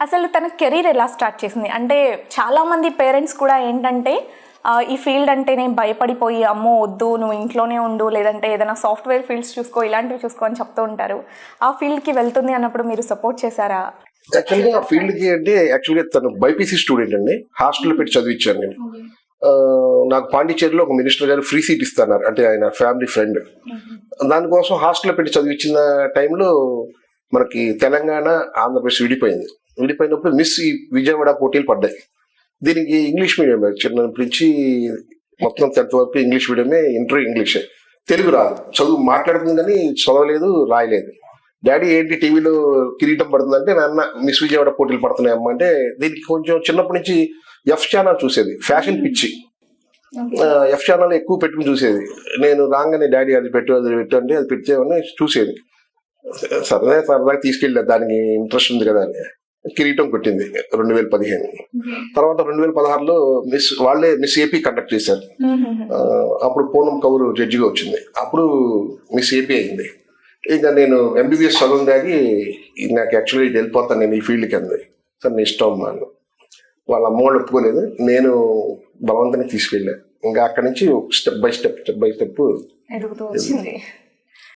అసలు తన కెరీర్ ఎలా స్టార్ట్ చేసింది? అంటే చాలామంది పేరెంట్స్ కూడా ఏంటంటే ఈ ఫీల్డ్ అంటే నేను భయపడిపోయి అమ్మో వద్దు నువ్వు ఇంట్లోనే ఉండు, లేదంటే ఏదైనా సాఫ్ట్వేర్ ఫీల్డ్స్ చూసుకో, ఇలాంటివి చూసుకో అని చెప్తూ ఉంటారు. ఆ ఫీల్డ్కి వెళ్తుంది అన్నప్పుడు మీరు సపోర్ట్ చేశారా? యాక్చువల్గా ఆ ఫీల్డ్కి అంటే యాక్చువల్గా తను బైపీసీ స్టూడెంట్ అండి. హాస్టల్లో పెట్టి చదివించాను నేను. నాకు పాండిచేరిలో ఒక మినిస్టర్ గారు ఫ్రీ సీట్ ఇస్తున్నారు, అంటే ఆయన ఫ్యామిలీ ఫ్రెండ్. దానికోసం హాస్టల్లో పెట్టి చదివించిన టైంలో మనకి తెలంగాణ ఆంధ్రప్రదేశ్ విడిపోయినప్పుడు మిస్ విజయవాడ పోటీలు పడ్డాయి. దీనికి ఇంగ్లీష్ మీడియం, చిన్నప్పటి నుంచి మొత్తం 10th వరకు ఇంగ్లీష్ మీడియమే, ఇంటర్ ఇంగ్లీషే, తెలుగు రాదు. చదువు మాట్లాడుతుంది కానీ చదవలేదు, రాయలేదు. డాడీ ఏంటి టీవీలో కిరీటం పడుతుందంటే, నాన్న మిస్ విజయవాడ పోటీలు పడుతున్నాయమ్మా అంటే, దీనికి కొంచెం చిన్నప్పటి నుంచి ఎఫ్ ఛానల్ చూసేది, ఫ్యాషన్ పిచ్చి. ఎఫ్ ఛానల్ ఎక్కువ పెట్టుకుని చూసేది. నేను రాగానే డాడీ అది పెట్టు అంటే అది పెట్టేవని చూసేది. సరదాగా తీసుకెళ్ళా, దానికి ఇంట్రెస్ట్ ఉంది కదా అని. కిరీటం కొట్టింది 2015. తర్వాత 2016లో వాళ్ళే మిస్ ఏపీ కండక్ట్ చేశారు. అప్పుడు పూనం కౌరు జడ్జిగా వచ్చింది. అప్పుడు మిస్ ఏపీ అయింది. ఇక నేను ఎంబీబీఎస్ చదువు దాగి నాకు యాక్చువల్లీ వెళ్ళిపోతాను నేను ఈ ఫీల్డ్కి అంది. సార్ నీ ఇష్టం అమ్మా అని. వాళ్ళ అమ్మ వాళ్ళు ఒప్పుకోలేదు, నేను బలవంతంగా తీసుకెళ్ళా. ఇంకా అక్కడి నుంచి స్టెప్ బై స్టెప్ ఎదుగుతూ వచ్చింది.